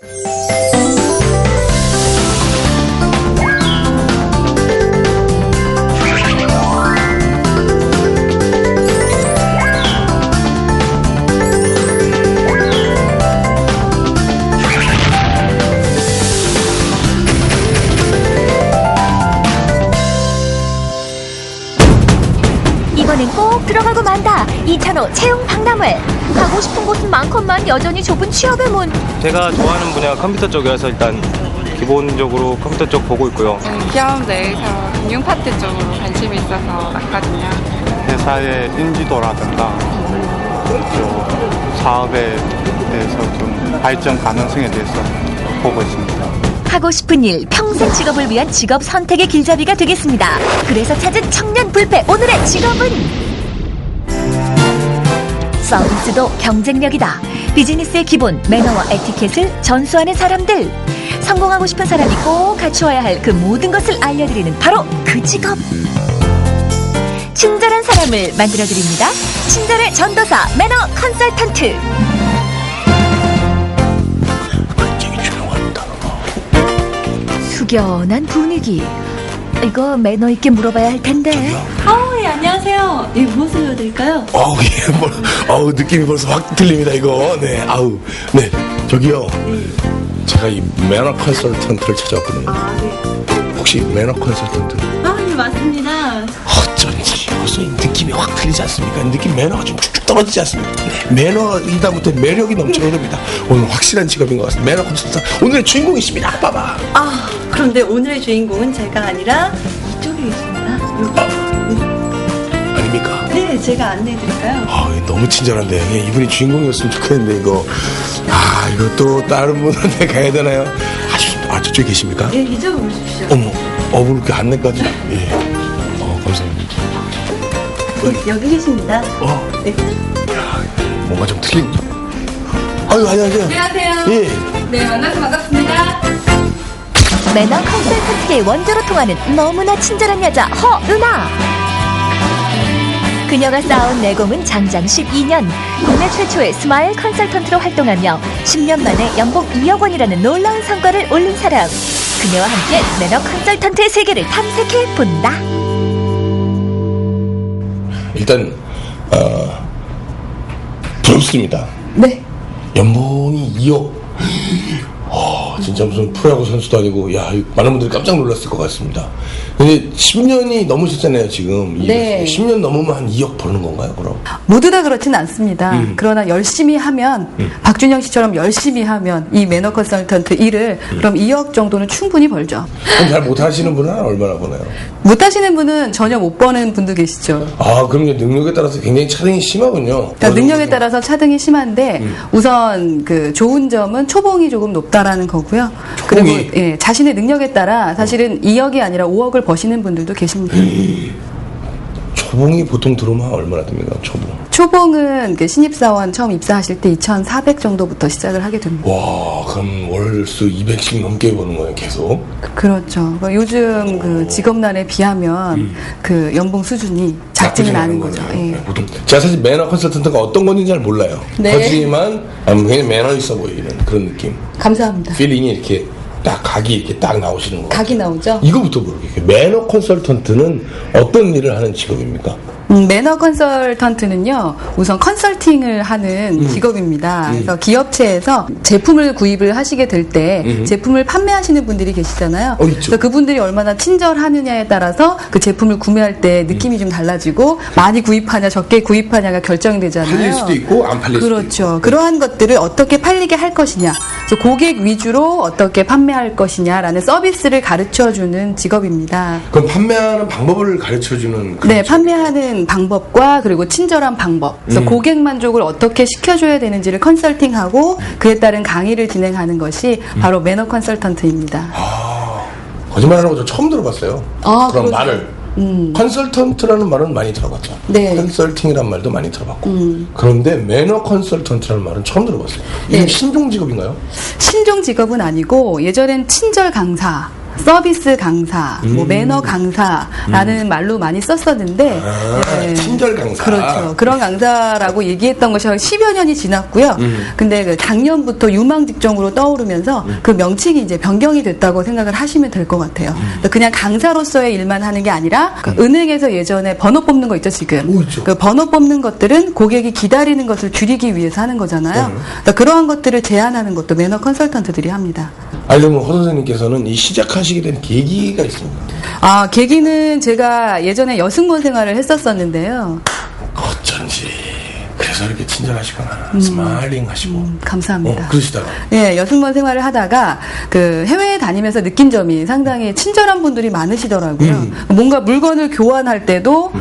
이번엔 꼭 들어가고 만다. 2차로 채용 박람회. 가고 싶은 곳은 많건만 여전히 좁은 취업의 문. 제가 좋아하는 분야가 컴퓨터 쪽이라서 일단 기본적으로 컴퓨터 쪽 보고 있고요. 기업 내에서 금융 파트 쪽으로 관심이 있어서 왔거든요. 회사의 인지도라든가 사업에 대해서 좀 발전 가능성에 대해서 보고 있습니다. 하고 싶은 일, 평생 직업을 위한 직업 선택의 길잡이가 되겠습니다. 그래서 찾은 청년 불패, 오늘의 직업은 서비스도 경쟁력이다. 비즈니스의 기본, 매너와 에티켓을 전수하는 사람들. 성공하고 싶은 사람이 꼭 갖추어야 할 그 모든 것을 알려드리는 바로 그 직업. 친절한 사람을 만들어드립니다. 친절의 전도사, 매너 컨설턴트. 숙연한 분위기. 이거 매너 있게 물어봐야 할 텐데. 예, 안녕하세요. 네, 무엇을 도와드릴까요? 느낌이 벌써 확 들립니다, 이거. 네, 네, 저기요. 네. 제가 이 매너 컨설턴트를 찾아왔거든요. 네. 혹시 매너 컨설턴트? 네, 맞습니다. 어쩐지 벌써 이 느낌이 확 틀리지 않습니까? 느낌 매너가 좀 쭉쭉 떨어지지 않습니까? 네, 매너이다 못해 매력이 넘치는 겁니다. 오늘 확실한 직업인 것 같습니다. 매너 컨설턴트 오늘의 주인공이십니다. 빠바. 그런데 오늘의 주인공은 제가 아니라 이쪽에 있습니다. 아닙니까? 네, 제가 안내해드릴까요? 너무 친절한데. 이분이 주인공이었으면 좋겠는데, 이거. 이거 또 다른 분한테 가야 되나요? 저쪽에 계십니까? 네, 이쪽으로 오십시오. 어머, 그렇게 안내까지. 예. 감사합니다. 네, 여기 계십니다. 네. 뭔가 좀 틀린. 안녕하세요. 안녕하세요. 예. 네, 만나서 반갑습니다. 매너 컨설턴트의 원조로 통하는 너무나 친절한 여자 허은아. 그녀가 쌓아온 내공은 장장 12년. 국내 최초의 스마일 컨설턴트로 활동하며 10년 만에 연봉 2억 원이라는 놀라운 성과를 올린 사람. 그녀와 함께 매너 컨설턴트의 세계를 탐색해 본다. 일단 부럽습니다. 네. 연봉이 2억. 진짜 무슨 프로야구 선수도 아니고, 많은 분들이 깜짝 놀랐을 것 같습니다. 근데 10년이 넘으셨잖아요, 지금. 네. 10년 넘으면 한 2억 버는 건가요, 그럼? 모두 다 그렇지는 않습니다. 그러나 열심히 하면, 박준영 씨처럼 열심히 하면 이 매너 컨설턴트 일을 그럼 2억 정도는 충분히 벌죠. 그럼 잘 못하시는 분은 얼마나 버나요? 못하시는 분은 전혀 못 버는 분도 계시죠. 그럼 능력에 따라서 굉장히 차등이 심하군요. 그러니까 능력에 따라서 차등이 심한데 우선 그 좋은 점은 초봉이 조금 높다라는 거고요. 그리고 자신의 능력에 따라 사실은 2억이 아니라 5억을 버시는 분들도 계십니다. 초봉이 보통 들어오면 얼마나 됩니까? 초봉은 그 신입사원 처음 입사하실 때 2,400 정도부터 시작을 하게 됩니다. 와, 그럼 월수 200씩 넘게 버는 거예요, 계속? 그렇죠. 요즘 그 직업난에 비하면 그 연봉 수준이 작지는 않은 거죠. 예. 보통 제가 사실 매너 컨설턴트가 어떤 건지 잘 몰라요. 네. 하지만 굉장히 매너 있어 보이는 그런 느낌. 감사합니다. 필링이 이렇게 딱 각이 이렇게 딱 나오시는 거. 각이 나오죠? 이거부터 모르겠어요. 매너 컨설턴트는 어떤 일을 하는 직업입니까? 매너 컨설턴트는요, 우선 컨설팅을 하는 직업입니다. 그래서 기업체에서 제품을 구입을 하시게 될 때 제품을 판매하시는 분들이 계시잖아요. 그래서 그분들이 얼마나 친절하느냐에 따라서 그 제품을 구매할 때 느낌이 좀 달라지고 많이 구입하냐 적게 구입하냐가 결정이 되잖아요. 팔릴 수도 있고 안 팔릴 수도 있고. 그렇죠. 그러한 것들을 어떻게 팔리게 할 것이냐, 그래서 고객 위주로 어떻게 판매할 것이냐라는 서비스를 가르쳐주는 직업입니다. 그럼 판매하는 방법을 가르쳐주는 네, 판매하는 방법과 그리고 친절한 방법, 그래서 고객 만족을 어떻게 시켜줘야 되는지를 컨설팅하고 그에 따른 강의를 진행하는 것이 바로 매너 컨설턴트입니다. 거짓말하는 거 저 처음 들어봤어요. 그런 그렇죠. 말을. 컨설턴트라는 말은 많이 들어봤죠. 네. 컨설팅이라는 말도 많이 들어봤고. 그런데 매너 컨설턴트라는 말은 처음 들어봤어요. 이게 네. 신종 직업인가요? 신종 직업은 아니고 예전엔 친절 강사 서비스 강사, 뭐 매너 강사라는 말로 많이 썼었는데 친절 강사. 그렇죠. 그런 강사라고 얘기했던 것이 10여 년이 지났고요. 근데 그 작년부터 유망 직종으로 떠오르면서 그 명칭이 이제 변경이 됐다고 생각을 하시면 될 것 같아요. 그냥 강사로서의 일만 하는 게 아니라 은행에서 예전에 번호 뽑는 거 있죠, 지금. 그 번호 뽑는 것들은 고객이 기다리는 것을 줄이기 위해서 하는 거잖아요. 그러한 것들을 제안하는 것도 매너 컨설턴트들이 합니다. 그러면 허 선생님께서는 이 시작하시게 된 계기가 있습니까? 계기는 제가 예전에 여승무원 생활을 했었었는데요. 어쩐지 그래서 이렇게 친절하시구나. 스마일링 하시고. 감사합니다. 그러시다가. 예, 여승무원 생활을 하다가 그 해외에 다니면서 느낀 점이 상당히 친절한 분들이 많으시더라고요. 뭔가 물건을 교환할 때도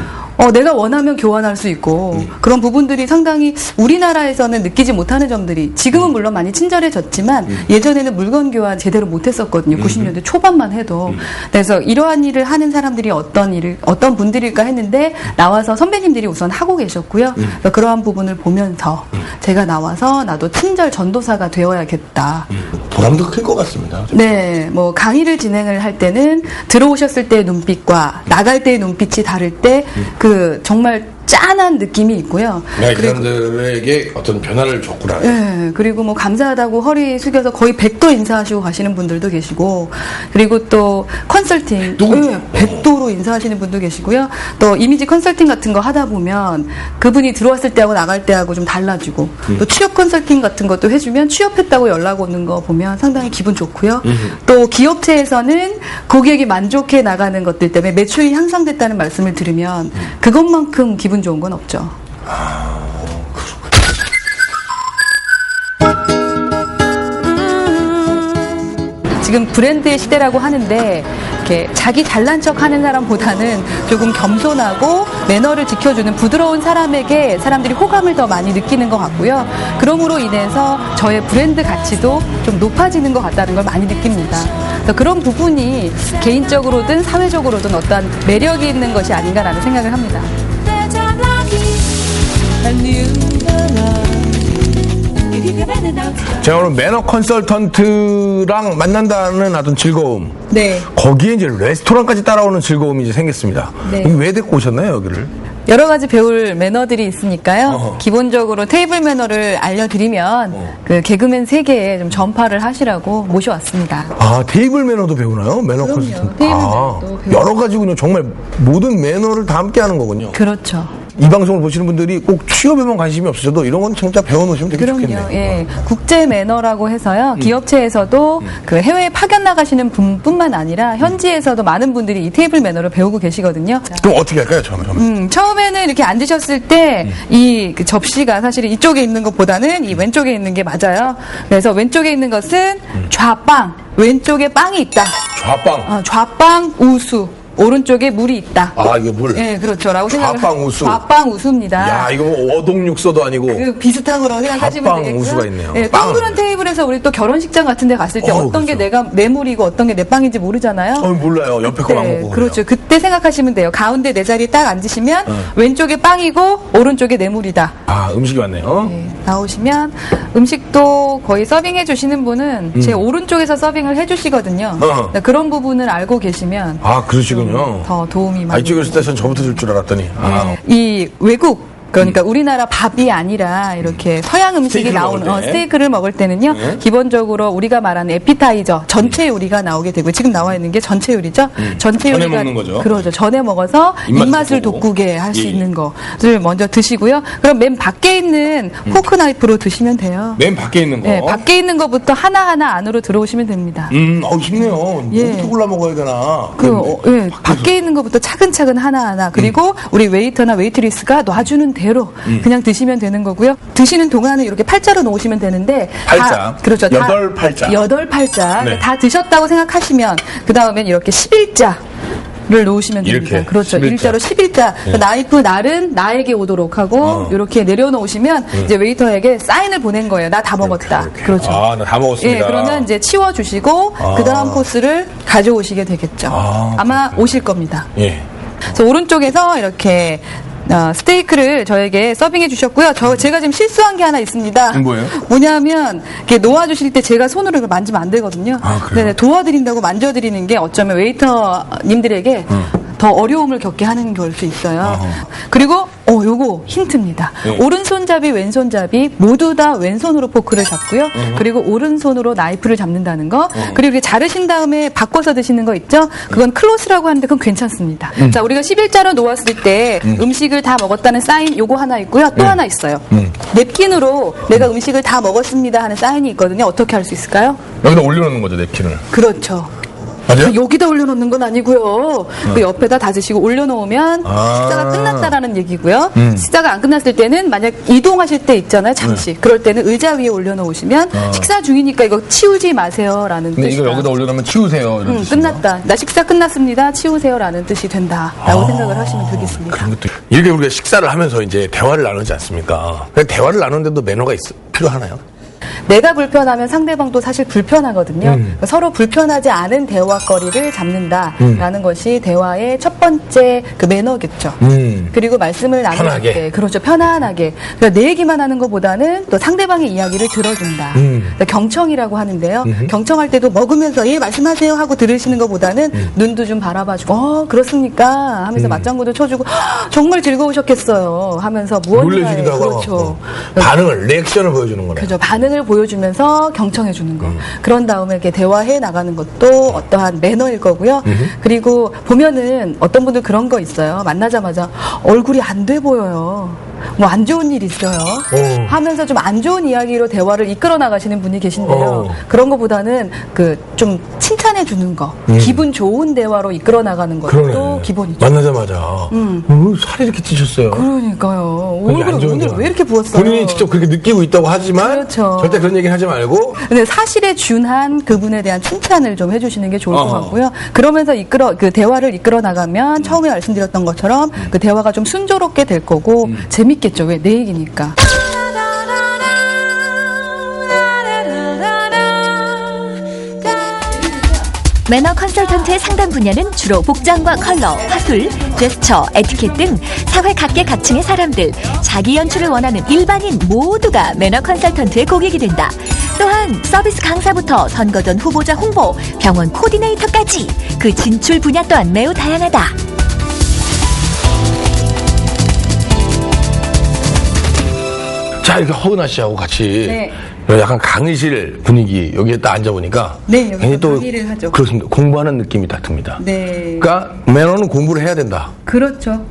내가 원하면 교환할 수 있고 그런 부분들이 상당히 우리나라에서는 느끼지 못하는 점들이 지금은 물론 많이 친절해졌지만 예전에는 물건 교환 제대로 못했었거든요. 90년대 초반만 해도. 그래서 이러한 일을 하는 사람들이 어떤 분들일까 했는데 나와서 선배님들이 우선 하고 계셨고요. 그래서 그러한 부분을 보면서 제가 나와서 나도 친절 전도사가 되어야겠다. 보람도 클 것 같습니다. 네, 뭐 강의를 진행을 할 때는 들어오셨을 때의 눈빛과 나갈 때의 눈빛이 다를 때 그 정말 짠한 느낌이 있고요. 네, 그 사람들에게 어떤 변화를 줬구나. 네, 그리고 뭐 감사하다고 허리 숙여서 거의 100도 인사하시고 가시는 분들도 계시고, 그리고 또 컨설팅, 100도로 인사하시는 분도 계시고요. 또 이미지 컨설팅 같은 거 하다 보면 그분이 들어왔을 때하고 나갈 때하고 좀 달라지고, 또 취업 컨설팅 같은 것도 해주면 취업했다고 연락 오는 거 보면 상당히 기분 좋고요. 또 기업체에서는 고객이 만족해 나가는 것들 때문에 매출이 향상됐다는 말씀을 들으면 그것만큼 기분 좋은 건 없죠. 지금 브랜드의 시대라고 하는데 이렇게 자기 잘난 척 하는 사람보다는 조금 겸손하고 매너를 지켜주는 부드러운 사람에게 사람들이 호감을 더 많이 느끼는 것 같고요. 그럼으로 인해서 저의 브랜드 가치도 좀 높아지는 것 같다는 걸 많이 느낍니다. 그런 부분이 개인적으로든 사회적으로든 어떠한 매력이 있는 것이 아닌가라는 생각을 합니다. 제가 오늘 매너 컨설턴트랑 만난다는 어떤 즐거움. 네. 거기에 이제 레스토랑까지 따라오는 즐거움이 이제 생겼습니다. 네. 여기 왜 데리고 오셨나요, 여기를? 여러 가지 배울 매너들이 있으니까요. 기본적으로 테이블 매너를 알려드리면 그 개그맨 세계에 좀 전파를 하시라고 모셔왔습니다. 테이블 매너도 배우나요? 매너 그럼요. 컨설턴트. 테이블 매너도 배우고. 여러 가지군요. 정말 모든 매너를 다 함께 하는 거군요. 그렇죠. 이 방송을 보시는 분들이 꼭 취업에만 관심이 없으셔도 이런 건 진짜 배워놓으시면 되게 그럼요. 좋겠네요. 예. 국제 매너라고 해서요. 기업체에서도 그 해외에 파견 나가시는 분뿐만 아니라 현지에서도 많은 분들이 이 테이블 매너를 배우고 계시거든요. 그럼 어떻게 할까요, 처음에? 처음에는 이렇게 앉으셨을 때 이 그 접시가 사실 이쪽에 있는 것보다는 이 왼쪽에 있는 게 맞아요. 그래서 왼쪽에 있는 것은 좌빵, 왼쪽에 빵이 있다. 좌빵. 좌빵 우수. 오른쪽에 물이 있다. 이거 물. 예, 그렇죠. 라고 생각을. 좌빵 우수. 좌빵 우수입니다. 야, 이거 뭐 어동육서도 아니고. 그 비슷한 거라고 생각하시면 좌빵 되겠고요. 우수가 있네요. 예, 빵. 동그란 테이블에서 우리 또 결혼식장 같은 데 갔을 때 어떤 게 내 물이고 어떤 게 내 빵인지 모르잖아요. 몰라요. 옆에 거랑 먹고. 그렇죠. 그때 생각하시면 돼요. 가운데 내 자리에 딱 앉으시면 왼쪽에 빵이고 오른쪽에 내 물이다. 음식이 왔네요. 네, 나오시면 음식도 거의 서빙해 주시는 분은 제 오른쪽에서 서빙을 해 주시거든요. 그런 부분을 알고 계시면 그러시군요. 더 도움이 많이 이쪽에 있을 때 전 저부터 줄 줄 알았더니. 이 외국 그러니까 우리나라 밥이 아니라 이렇게 서양 음식이 나오는 스테이크를 먹을 때는요. 기본적으로 우리가 말하는 에피타이저 전체 요리가 나오게 되고 지금 나와 있는 게 전체 요리죠. 전체 전에 요리가 먹는 거죠. 그러죠. 전에 먹어서 입맛을 돋구게 할 수 있는 것을 먼저 드시고요. 그럼 맨 밖에 있는 포크 나이프로 드시면 돼요. 맨 밖에 있는 거. 네, 밖에 있는 것부터 하나하나 안으로 들어오시면 됩니다. 쉽네요. 예. 어떻게 골라 먹어야 되나. 밖에 있는 것부터 차근차근 하나하나 그리고 우리 웨이터나 웨이트리스가 놔주는 대로 그냥 드시면 되는 거고요. 드시는 동안은 이렇게 팔자로 놓으시면 되는데 팔자. 그렇죠. 8팔자. 8팔자. 네. 다 드셨다고 생각하시면 그 다음엔 이렇게 11자를 놓으시면 됩니다. 이렇게, 그렇죠. 11자. 일자로 11자. 나이프 날은 나에게 오도록 하고 이렇게 내려놓으시면 이제 웨이터에게 사인을 보낸 거예요. 나 다 먹었다. 이렇게. 그렇죠. 나 다 먹었습니다. 예, 그러면 이제 치워주시고 그 다음 코스를 가져오시게 되겠죠. 아마 오실 겁니다. 예. 그래서 오른쪽에서 이렇게 스테이크를 저에게 서빙해 주셨고요. 제가 지금 실수한 게 하나 있습니다. 뭐예요? 뭐냐면 이렇게 놓아주실 때 제가 손으로 이걸 만지면 안 되거든요. 그래요? 네, 도와드린다고 만져드리는 게 어쩌면 웨이터님들에게 더 어려움을 겪게 하는 걸 수 있어요. 그리고 요거 힌트입니다. 네. 오른손잡이, 왼손잡이 모두 다 왼손으로 포크를 잡고요. 그리고 오른손으로 나이프를 잡는다는 거. 그리고 이렇게 자르신 다음에 바꿔서 드시는 거 있죠? 그건 클로스라고 하는데 그건 괜찮습니다. 자, 우리가 11자로 놓았을 때 음식을 다 먹었다는 사인 요거 하나 있고요. 또 하나 있어요. 냅킨으로 내가 음식을 다 먹었습니다 하는 사인이 있거든요. 어떻게 할 수 있을까요? 여기다 올려놓는 거죠, 냅킨을. 그렇죠. 맞아요? 여기다 올려놓는 건 아니고요. 그 옆에다 다지시고 올려놓으면 식사가 끝났다라는 얘기고요. 식사가 안 끝났을 때는 만약 이동하실 때 있잖아요. 잠시. 그럴 때는 의자 위에 올려놓으시면 식사 중이니까 이거 치우지 마세요라는 근데 뜻이다. 이거 여기다 올려놓으면 치우세요. 이런 뜻인가요? 끝났다. 나 식사 끝났습니다. 치우세요라는 뜻이 된다라고 생각을 하시면 되겠습니다. 그런 것도 이렇게 우리가 식사를 하면서 이제 대화를 나누지 않습니까? 대화를 나누는데도 매너가 필요하나요? 내가 불편하면 상대방도 사실 불편하거든요. 그러니까 서로 불편하지 않은 대화거리를 잡는다라는 것이 대화의 첫 번째 그 매너겠죠. 그리고 말씀을 나눌 편하게. 때, 그렇죠, 편안하게. 그러니까 내 얘기만 하는 것보다는 또 상대방의 이야기를 들어준다. 그러니까 경청이라고 하는데요. 경청할 때도 먹으면서 예 말씀하세요 하고 들으시는 것보다는 눈도 좀 바라봐주고 그렇습니까 하면서 맞장구도 쳐주고 정말 즐거우셨겠어요 하면서 무언가에 놀래주기도 하고 그렇죠. 반응을 리액션을 보여주는 거네. 그죠. 반응을 보여주면서 경청해 주는 거. 그런 다음에 이렇게 대화해 나가는 것도 어떠한 매너일 거고요. 그리고 보면은 어떤 분들 그런 거 있어요. 만나자마자 얼굴이 안 돼 보여요. 뭐 안 좋은 일 있어요. 하면서 좀 안 좋은 이야기로 대화를 이끌어 나가시는 분이 계신데요. 그런 것보다는 그 좀 칭찬해 주는 거, 기분 좋은 대화로 이끌어 나가는 것도 그러네. 기본이죠. 만나자마자 살이 이렇게 찌셨어요. 그러니까요. 그게 안 좋은 오늘 대화. 왜 이렇게 부었어요? 본인이 직접 그렇게 느끼고 있다고 하지만 그렇죠. 절대 그런 얘기는 하지 말고 근데 사실에 준한 그분에 대한 칭찬을 좀 해주시는 게 좋을 것 같고요. 그러면서 그 대화를 이끌어 나가면 처음에 말씀드렸던 것처럼 그 대화가 좀 순조롭게 될 거고 재밌겠죠. 왜? 내 얘기니까. 매너 컨설턴트의 상담 분야는 주로 복장과 컬러, 화술, 제스처, 에티켓 등 사회 각계각층의 사람들, 자기 연출을 원하는 일반인 모두가 매너 컨설턴트의 고객이 된다. 또한 서비스 강사부터 선거전 후보자 홍보, 병원 코디네이터까지 그 진출 분야 또한 매우 다양하다. 자 이렇게 허은아 씨하고 같이 네. 약간 강의실 분위기 여기에 딱 앉아보니까 네, 여기서 괜히 또 강의를 하죠. 그렇습니다. 공부하는 느낌이 딱 듭니다. 네. 그러니까 매너는 공부를 해야 된다. 그렇죠.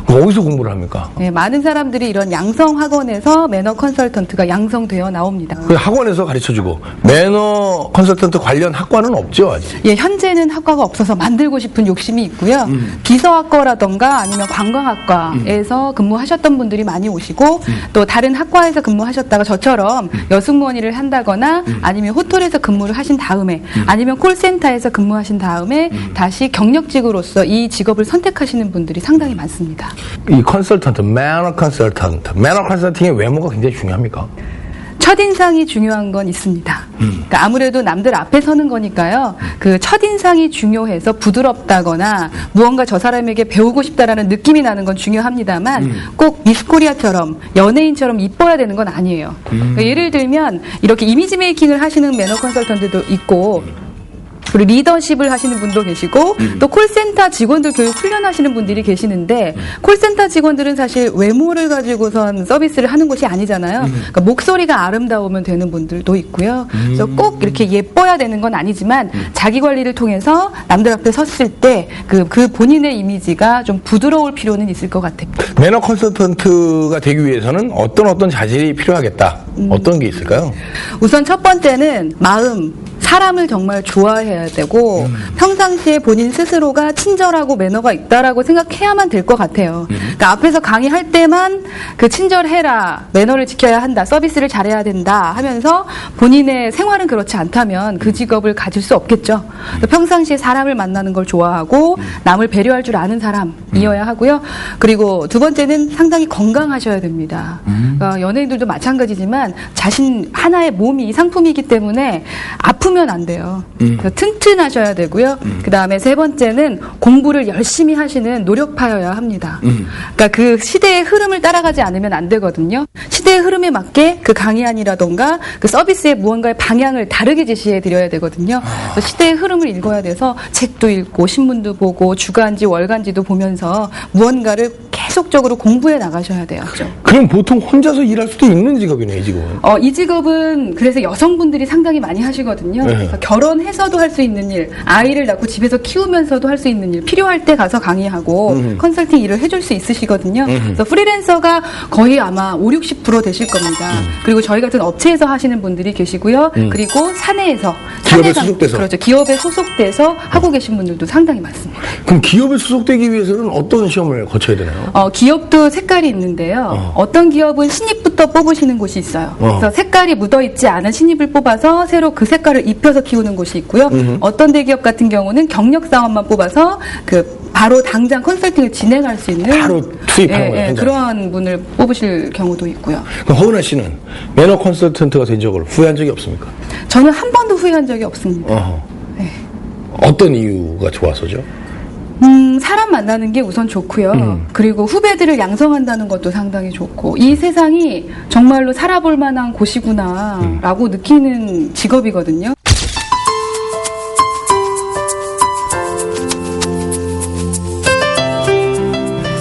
그럼 어디서 공부를 합니까? 네, 많은 사람들이 이런 양성 학원에서 매너 컨설턴트가 양성되어 나옵니다. 그 학원에서 가르쳐주고 매너 컨설턴트 관련 학과는 없죠 아직. 예, 현재는 학과가 없어서 만들고 싶은 욕심이 있고요. 비서학과라던가 아니면 관광학과에서 근무하셨던 분들이 많이 오시고 또 다른 학과에서 근무하셨다가 저처럼 여승무원일을 한다거나 아니면 호텔에서 근무를 하신 다음에 아니면 콜센터에서 근무하신 다음에 다시 경력직으로서 이 직업을 선택하시는 분들이 상당히 많습니다. 이 컨설턴트, 매너 컨설팅의 외모가 굉장히 중요합니까? 첫인상이 중요한 건 있습니다. 그러니까 아무래도 남들 앞에 서는 거니까요. 그 첫인상이 중요해서 부드럽다거나 무언가 저 사람에게 배우고 싶다라는 느낌이 나는 건 중요합니다만 꼭 미스코리아처럼 연예인처럼 이뻐야 되는 건 아니에요. 그러니까 예를 들면 이렇게 이미지 메이킹을 하시는 매너 컨설턴트도 있고 그리고 리더십을 하시는 분도 계시고 또 콜센터 직원들 교육 훈련하시는 분들이 계시는데 콜센터 직원들은 사실 외모를 가지고선 서비스를 하는 것이 아니잖아요. 그러니까 목소리가 아름다우면 되는 분들도 있고요. 그래서 꼭 이렇게 예뻐야 되는 건 아니지만 자기 관리를 통해서 남들 앞에 섰을 때 그 본인의 이미지가 좀 부드러울 필요는 있을 것 같아요. 매너 컨설턴트가 되기 위해서는 어떤 자질이 필요하겠다. 어떤 게 있을까요? 우선 첫 번째는 마음, 사람을 정말 좋아해야 되고 평상시에 본인 스스로가 친절하고 매너가 있다라고 생각해야만 될 것 같아요. 그러니까 앞에서 강의할 때만 그 친절해라, 매너를 지켜야 한다, 서비스를 잘해야 된다 하면서 본인의 생활은 그렇지 않다면 그 직업을 가질 수 없겠죠. 평상시에 사람을 만나는 걸 좋아하고 남을 배려할 줄 아는 사람이어야 하고요. 그리고 두 번째는 상당히 건강하셔야 됩니다. 그러니까 연예인들도 마찬가지지만 자신 하나의 몸이 상품이기 때문에 아픈 아프면 안 돼요. 그래서 튼튼하셔야 되고요. 그 다음에 세 번째는 공부를 열심히 하시는 노력파여야 합니다. 그러니까 그 시대의 흐름을 따라가지 않으면 안 되거든요. 시대의 흐름에 맞게 그 강의안이라던가 그 서비스의 무언가의 방향을 다르게 제시해 드려야 되거든요. 그래서 시대의 흐름을 읽어야 돼서 책도 읽고 신문도 보고 주간지 월간지도 보면서 무언가를 계속적으로 공부해 나가셔야 돼요. 그럼 보통 혼자서 일할 수도 있는 직업이네, 이 직업은. 이 직업은 그래서 여성분들이 상당히 많이 하시거든요. 네. 그래서 결혼해서도 할 수 있는 일, 아이를 낳고 집에서 키우면서도 할 수 있는 일, 필요할 때 가서 강의하고 컨설팅 일을 해줄 수 있으시거든요. 그래서 프리랜서가 거의 아마 50-60% 되실 겁니다. 그리고 저희 같은 업체에서 하시는 분들이 계시고요. 그리고 사내에서 기업에 소속돼서. 그렇죠. 기업에 소속돼서 하고 계신 분들도 상당히 많습니다. 그럼 기업에 소속되기 위해서는 어떤 시험을 거쳐야 되나요? 기업도 색깔이 있는데요. 어떤 기업은 신입부터 뽑으시는 곳이 있어요. 그래서 색깔이 묻어있지 않은 신입을 뽑아서 새로 그 색깔을 입혀서 키우는 곳이 있고요. 어떤 대기업 같은 경우는 경력사원만 뽑아서 바로 당장 컨설팅을 진행할 수 있는 바로 투입하는 거예요. 그러한 분을 뽑으실 경우도 있고요. 그럼 허은아 씨는 매너 컨설턴트가 된 적을 후회한 적이 없습니까? 저는 한 번도 후회한 적이 없습니다. 네. 어떤 이유가 좋아서죠? 사람 만나는 게 우선 좋고요. 그리고 후배들을 양성한다는 것도 상당히 좋고, 이 세상이 정말로 살아볼 만한 곳이구나라고 느끼는 직업이거든요.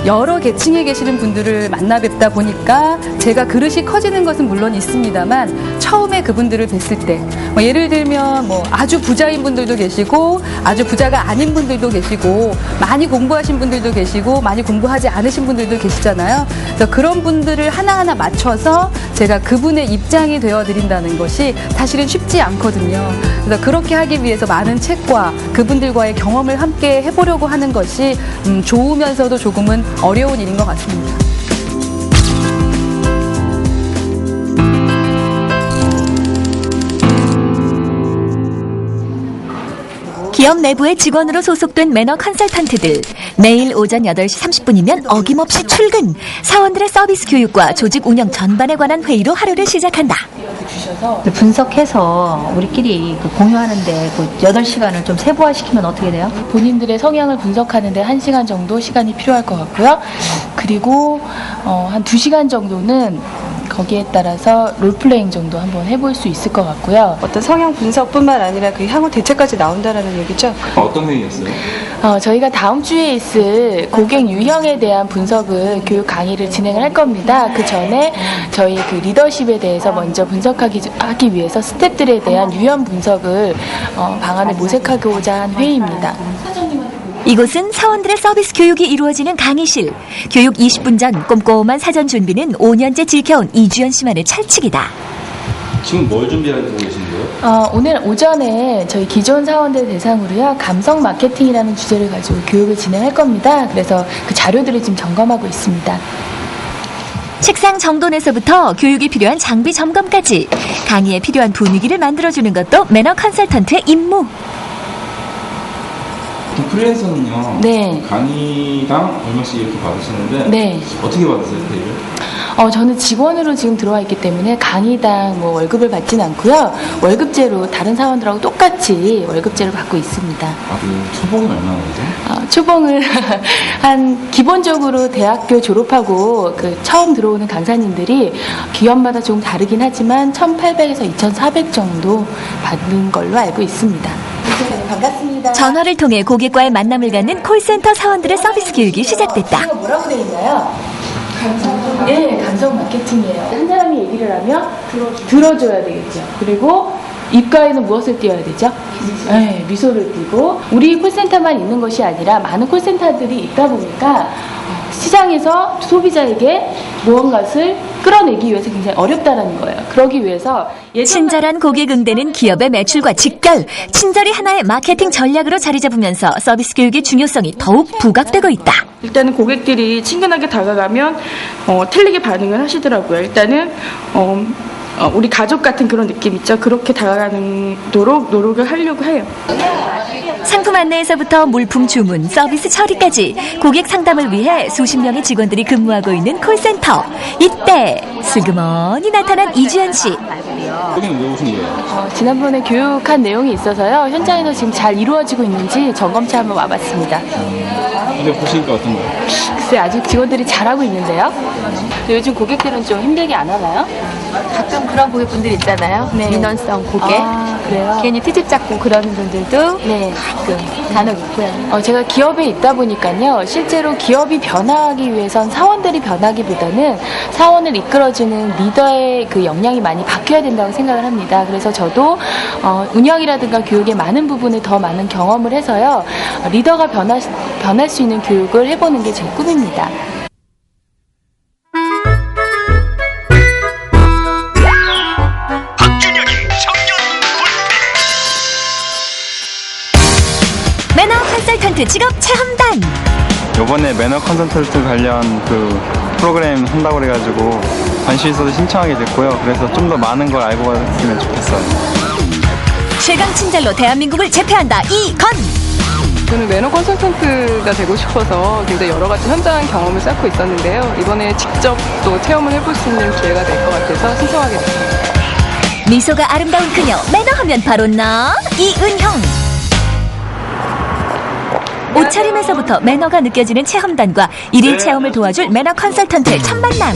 여러 계층에 계시는 분들을 만나 뵙다 보니까 제가 그릇이 커지는 것은 물론 있습니다만, 처음에 그분들을 뵀을 때 예를 들면 아주 부자인 분들도 계시고 아주 부자가 아닌 분들도 계시고 많이 공부하신 분들도 계시고 많이 공부하지 않으신 분들도 계시잖아요. 그래서 그런 분들을 하나하나 맞춰서 제가 그분의 입장이 되어드린다는 것이 사실은 쉽지 않거든요. 그래서 그렇게 하기 위해서 많은 책과 그분들과의 경험을 함께 해보려고 하는 것이 좋으면서도 조금은 어려운 일인 것 같습니다. 기업 내부의 직원으로 소속된 매너 컨설턴트들. 매일 오전 8시 30분이면 어김없이 출근. 사원들의 서비스 교육과 조직 운영 전반에 관한 회의로 하루를 시작한다. 분석해서 우리끼리 공유하는데 8시간을 좀 세부화시키면 어떻게 돼요? 본인들의 성향을 분석하는데 1시간 정도 시간이 필요할 것 같고요. 그리고 한 2시간 정도는 거기에 따라서 롤플레잉 정도 한번 해볼 수 있을 것 같고요. 어떤 성향 분석뿐만 아니라 그 향후 대책까지 나온다라는 얘기죠? 어떤 회의였어요? 저희가 다음 주에 있을 고객 유형에 대한 분석을 교육 강의를 진행을 할 겁니다. 그 전에 저희 그 리더십에 대해서 먼저 분석하기 위해서 스태프들에 대한 유형 분석을 방안을 모색하고자 한 회의입니다. 이곳은 사원들의 서비스 교육이 이루어지는 강의실. 교육 20분 전 꼼꼼한 사전 준비는 5년째 지켜온 이주연 씨만의 철칙이다. 지금 뭘 준비하고 계신 거예요? 오늘 오전에 저희 기존 사원들 대상으로요, 감성 마케팅이라는 주제를 가지고 교육을 진행할 겁니다. 그래서 그 자료들을 지금 점검하고 있습니다. 책상 정돈에서부터 교육이 필요한 장비 점검까지 강의에 필요한 분위기를 만들어주는 것도 매너 컨설턴트의 임무. 프리랜서는요. 네. 강의당 얼마씩 이렇게 받으시는데 네. 어떻게 받으세요, 페이를? 저는 직원으로 지금 들어와 있기 때문에 강의당 월급을 받지는 않고요. 월급제로 다른 사원들하고 똑같이 월급제를 받고 있습니다. 그 초봉이 얼마나 되죠? 초봉을 기본적으로 대학교 졸업하고 처음 들어오는 강사님들이 기업마다 조금 다르긴 하지만 1,800에서 2,400 정도 받는 걸로 알고 있습니다. 반갑습니다. 전화를 통해 고객과의 만남을 갖는 콜센터 사원들의 서비스 교육이 시작됐다. 뭐라고 돼 있나요? 감성 마케팅이에요. 한 사람이 얘기를 하면 들어줘야 되겠죠. 그리고 입가에는 무엇을 띄어야 되죠? 미소를 띄고, 우리 콜센터만 있는 것이 아니라 많은 콜센터들이 있다 보니까 시장에서 소비자에게 무언가를 끌어내기 위해서 굉장히 어렵다는 거예요. 그러기 위해서 친절한 고객 응대는 기업의 매출과 직결, 친절이 하나의 마케팅 전략으로 자리 잡으면서 서비스 교육의 중요성이 더욱 부각되고 있다. 일단은 고객들이 친근하게 다가가면 틀리게 반응을 하시더라고요. 일단은 우리 가족 같은 그런 느낌 있죠. 그렇게 다가가도록 노력을 하려고 해요. 상품 안내에서부터 물품 주문, 서비스 처리까지 고객 상담을 위해 수십 명의 직원들이 근무하고 있는 콜센터. 이때 슬그머니 나타난 이주연 씨. 여기는 왜 오신 거예요? 지난번에 교육한 내용이 있어서요. 현장에서 지금 잘 이루어지고 있는지 점검차 한번 와봤습니다. 근데 보시니까 어떤가요? 글쎄 아직 직원들이 잘하고 있는데요. 요즘 고객들은 좀 힘들게 안 하나요? 가끔 그런 고객분들 있잖아요. 네. 민원성 고객. 그래요? 괜히 트집 잡고 그러는 분들도 네. 가끔 간혹 있고요. 제가 기업에 있다 보니까요. 실제로 기업이 변화하기 위해선 사원들이 변하기보다는 사원을 이끌어주는 리더의 그 역량이 많이 바뀌어야 된다고 생각을 합니다. 그래서 저도 운영이라든가 교육의 많은 부분을 더 많은 경험을 해서요. 리더가 변할 수 있는 교육을 해보는 게 제 꿈입니다. 매너 컨설턴트 직업 체험단. 요번에 매너 컨설턴트 관련 그 프로그램 한다고 그래가지고 관심 있어서 신청하게 됐고요. 그래서 좀 더 많은 걸 알고 갔으면 좋겠어요. 최강 친절로 대한민국을 제패한다. 이건. 저는 매너 컨설턴트가 되고 싶어서 굉장히 여러 가지 현장 경험을 쌓고 있었는데요. 이번에 직접 또 체험을 해볼 수 있는 기회가 될 것 같아서 신청하게 됐습니다. 미소가 아름다운 그녀, 매너하면 바로 나 이은형. 옷차림에서부터 매너가 느껴지는 체험단과 일일 체험을 도와줄 매너 컨설턴트의 첫 만남.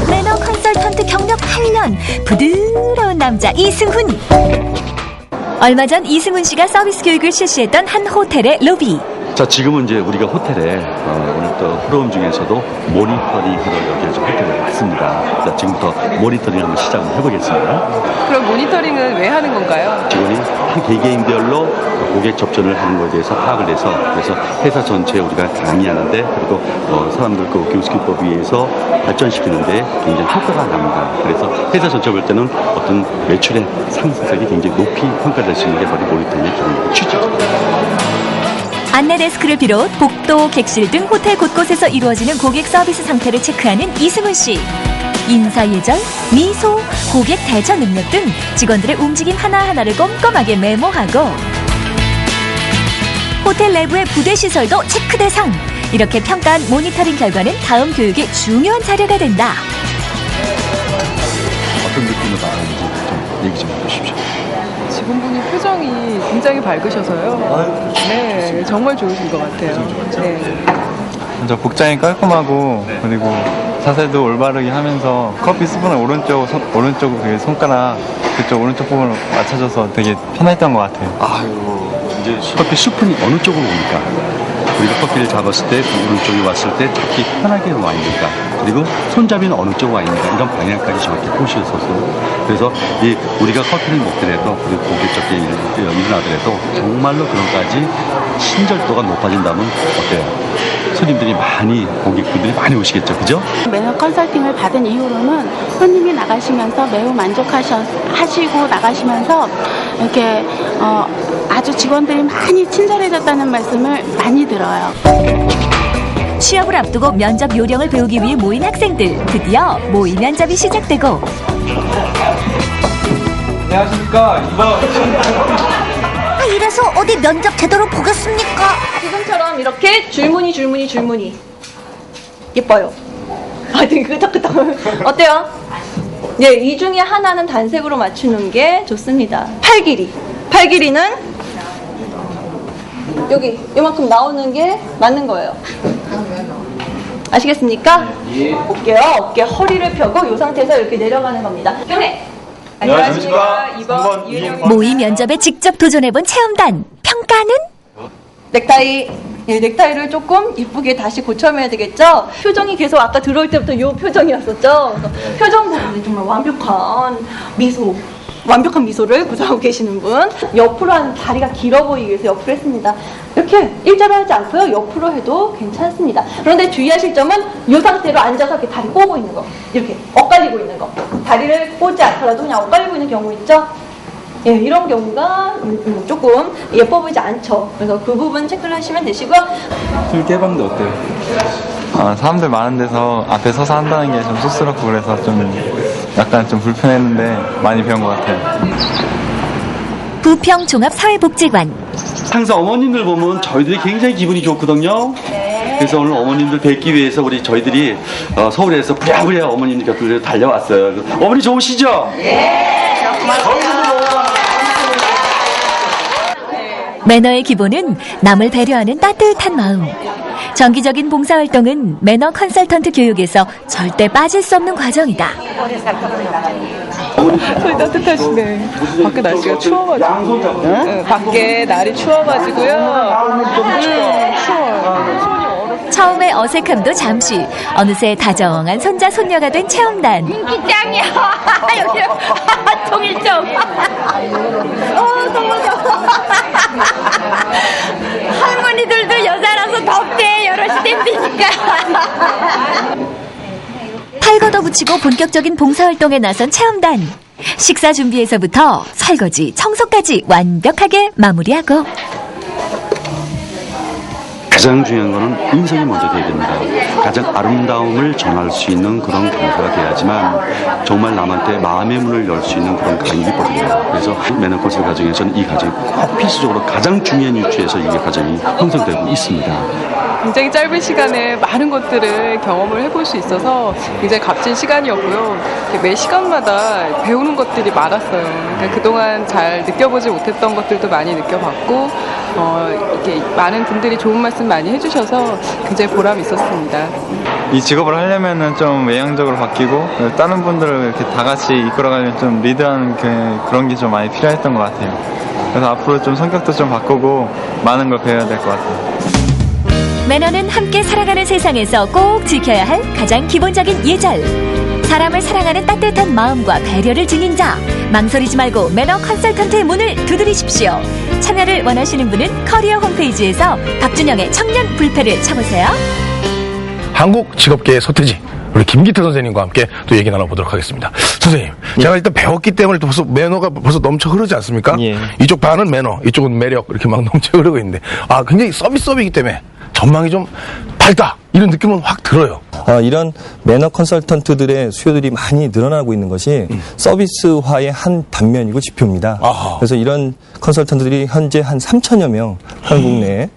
매너 컨설턴트 경력 8년, 부드러운 남자 이승훈. 얼마 전 이승훈 씨가 서비스 교육을 실시했던 한 호텔의 로비. 자, 지금은 이제 우리가 호텔에 오늘 또 프로그램 중에서도 모니터링으로 여기에서 호텔에 왔습니다. 자, 지금부터 모니터링 한번 시작을 해보겠습니다. 그럼 모니터링은 왜 하는 건가요? 직원이 한 개개인별로 고객 접전을 하는 것에 대해서 파악을 해서 그래서 회사 전체에 우리가 강의하는데 그리고 사람들 그 교육시키법에 의해서 발전시키는데 굉장히 효과가 납니다. 그래서 회사 전체 볼 때는 어떤 매출의 상승성이 굉장히 높이 평가될 수 있는 게 바로 모니터링의 기본 취지입니다. 안내 데스크를 비롯 복도, 객실 등 호텔 곳곳에서 이루어지는 고객 서비스 상태를 체크하는 이승훈 씨. 인사 예절, 미소, 고객 대처 능력 등 직원들의 움직임 하나하나를 꼼꼼하게 메모하고 호텔 내부의 부대 시설도 체크 대상. 이렇게 평가한 모니터링 결과는 다음 교육의 중요한 자료가 된다. 어떤 느낌으로 나가는지 좀 얘기 좀 해주십시오. 직원분이 표정이 굉장히 밝으셔서요. 네, 정말 좋으신 것 같아요. 네. 먼저 복장이 깔끔하고 그리고 자세도 올바르게 하면서 커피 스푼을 오른쪽 그 손가락 그쪽 오른쪽 부분을 맞춰줘서 되게 편했던 것 같아요. 아유, 이제 커피 스푼이 어느 쪽으로 오니까 우리가 커피를 잡았을 때 오른쪽이 왔을 때 잡기 편하게 와 있는가, 그리고 손잡이는 어느 쪽으로 와 있는가, 이런 방향까지 정확히 보시셔서 그래서 우리가 커피를 먹더라도 그리고 고객 접견이 일어나더라도 정말로 그런까지 친절도가 높아진다면 어때요? 손님들이 고객분들이 많이 오시겠죠, 그죠? 매너 컨설팅을 받은 이후로는 손님이 나가시면서 매우 만족하시고 나가시면서 이렇게 아주 직원들이 많이 친절해졌다는 말씀을 많이 들어요. 취업을 앞두고 면접 요령을 배우기 위해 모인 학생들. 드디어 모의 면접이 시작되고. 안녕하십니까. 이래서 어디 면접 제대로 보겠습니까? 지금처럼 이렇게 줄무늬 예뻐요. 되게 끄덕끄덕. 어때요? 네, 이 중에 하나는 단색으로 맞추는 게 좋습니다. 팔 길이는 여기 이만큼 나오는 게 맞는 거예요. 아시겠습니까? 어깨 허리를 펴고 이 상태에서 이렇게 내려가는 겁니다. 경례. 안녕하십니까. 2번 이은영. 모의 면접에 직접 도전해본 체험단. 평가는? 넥타이를 조금 이쁘게 다시 고쳐매야 되겠죠? 표정이 계속 아까 들어올 때부터 이 표정이었었죠? 그래서 표정 부분이 정말 완벽한 미소를 구사하고 계시는 분. 옆으로 하는 다리가 길어 보이기 위해서 옆으로 했습니다. 이렇게 일자로 하지 않고요. 옆으로 해도 괜찮습니다. 그런데 주의하실 점은 이 상태로 앉아서 이렇게 다리 꼬고 있는 거. 이렇게 엇갈리고 있는 거. 다리를 꼬지 않더라도 그냥 엇갈리고 있는 경우 있죠? 예, 이런 경우가 조금 예뻐 보이지 않죠. 그래서 그 부분 체크를 하시면 되시고요. 술 개방도 어때요? 사람들 많은 데서 앞에 서서 한다는 게 좀 쑥스럽고 그래서 좀 약간 좀 불편했는데 많이 배운 것 같아요. 부평 종합사회복지관. 항상 어머님들 보면 저희들이 굉장히 기분이 좋거든요. 그래서 오늘 어머님들 뵙기 위해서 저희들이 서울에서 부랴부랴 어머님들 곁으로 달려왔어요. 어머니 좋으시죠? 매너의 기본은 남을 배려하는 따뜻한 마음. 정기적인 봉사활동은 매너 컨설턴트 교육에서 절대 빠질 수 없는 과정이다. 손이 따뜻하시네. 밖에 날씨가 추워가지고. 응? 밖에 날이 추워가지고요. 추워요. 처음에 어색함도 잠시, 어느새 다정한 손자 손녀가 된 체험단. 인기짱이야. 여기 통일점. 너무 좋아. 할머니들도 여자라서 덥대. 여럿이 댐비니까. 팔 걷어붙이고 본격적인 봉사활동에 나선 체험단. 식사 준비에서부터 설거지, 청소까지 완벽하게 마무리하고. 가장 중요한 거는 인성이 먼저 돼야 됩니다. 가장 아름다움을 전할 수 있는 그런 강사가 돼야지만 정말 남한테 마음의 문을 열 수 있는 그런 강의거든요. 그래서 매너 컨설 과정에서는 이 과정이 꼭 필수적으로 가장 중요한 위치에서 이 과정이 형성되고 있습니다. 굉장히 짧은 시간에 많은 것들을 경험을 해볼 수 있어서 굉장히 값진 시간이었고요. 매 시간마다 배우는 것들이 많았어요. 그러니까 그동안 잘 느껴보지 못했던 것들도 많이 느껴봤고, 이렇게 많은 분들이 좋은 말씀 많이 해주셔서 굉장히 보람이 있었습니다. 이 직업을 하려면은 좀 외향적으로 바뀌고 다른 분들을 이렇게 다 같이 이끌어가려면 좀 리드하는 그런 게 좀 많이 필요했던 것 같아요. 그래서 앞으로 좀 성격도 좀 바꾸고 많은 걸 배워야 될 것 같아요. 매너는 함께 살아가는 세상에서 꼭 지켜야 할 가장 기본적인 예절. 사람을 사랑하는 따뜻한 마음과 배려를 지닌 자. 망설이지 말고 매너 컨설턴트의 문을 두드리십시오. 참여를 원하시는 분은 커리어 홈페이지에서 박준영의 청년 불패를 쳐보세요. 한국 직업계의 서태지 우리 김기태 선생님과 함께 또 얘기 나눠보도록 하겠습니다. 선생님, 제가 일단 배웠기 때문에 또 벌써 매너가 벌써 넘쳐 흐르지 않습니까? 이쪽 반은 매너, 이쪽은 매력 이렇게 막 넘쳐 흐르고 있는데 굉장히 서비스업이기 때문에 전망이 좀 밝다 이런 느낌은 확 들어요. 이런 매너 컨설턴트들의 수요들이 많이 늘어나고 있는 것이 서비스화의 한 단면이고 지표입니다. 그래서 이런 컨설턴트들이 현재 한 3천여 명 한국 내에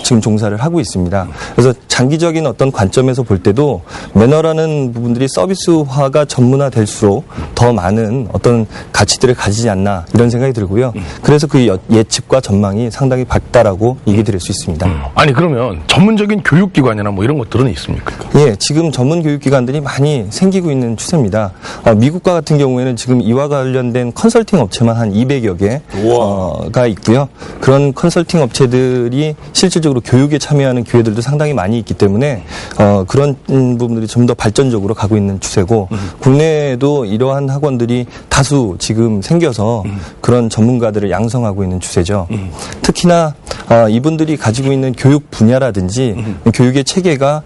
지금 종사를 하고 있습니다. 그래서 장기적인 어떤 관점에서 볼 때도 매너라는 부분들이 서비스화가 전문화될수록 더 많은 어떤 가치들을 가지지 않나 이런 생각이 들고요. 그래서 그 예측과 전망이 상당히 밝다라고 얘기 드릴 수 있습니다. 아니 그러면 전문적인 교육기관이나 뭐 이런 것들은 있습니까? 예, 지금 전문 교육기관들이 많이 생기고 있는 추세입니다. 미국과 같은 경우에는 지금 이와 관련된 컨설팅 업체만 한 200여 개가 있고요. 그런 컨설팅 업체들이 실질적으로 교육에 참여하는 기회들도 상당히 많이 있기 때문에 그런 부분들이 좀 더 발전적으로 가고 있는 추세고 국내에도 이러한 학원들이 다수 지금 생겨서 그런 전문가들을 양성하고 있는 추세죠. 특히나 이분들이 가지고 있는 교육 분야라든지 교육의 체계가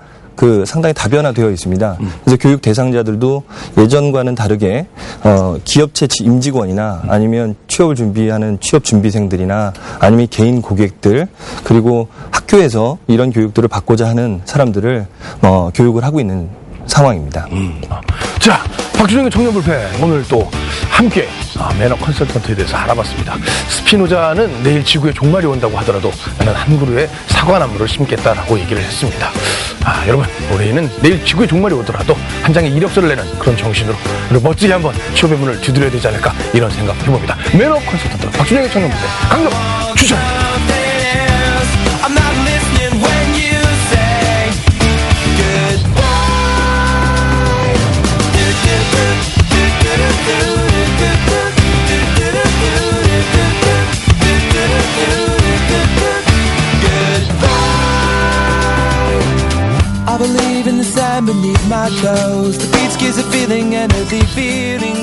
상당히 다변화되어 있습니다. 그래서 교육 대상자들도 예전과는 다르게 기업체 임직원이나 아니면 취업을 준비하는 취업 준비생들이나 아니면 개인 고객들 그리고 학교에서 이런 교육들을 받고자 하는 사람들을 교육을 하고 있는 상황입니다. 자, 박준영의 청년불패 오늘 또 함께 매너 컨설턴트에 대해서 알아봤습니다. 스피노자는 내일 지구에 종말이 온다고 하더라도 나는 한 그루의 사과나무를 심겠다라고 얘기를 했습니다. 여러분 우리는 내일 지구에 종말이 오더라도 한 장의 이력서를 내는 그런 정신으로 그리고 멋지게 한번 취업의 문을 두드려야 되지 않을까 이런 생각 해봅니다. 매너 컨설턴트 박준영의 청년불패 강력 추천합니다. I believe in the sand beneath my toes. The beach gives a feeling and a deep feeling.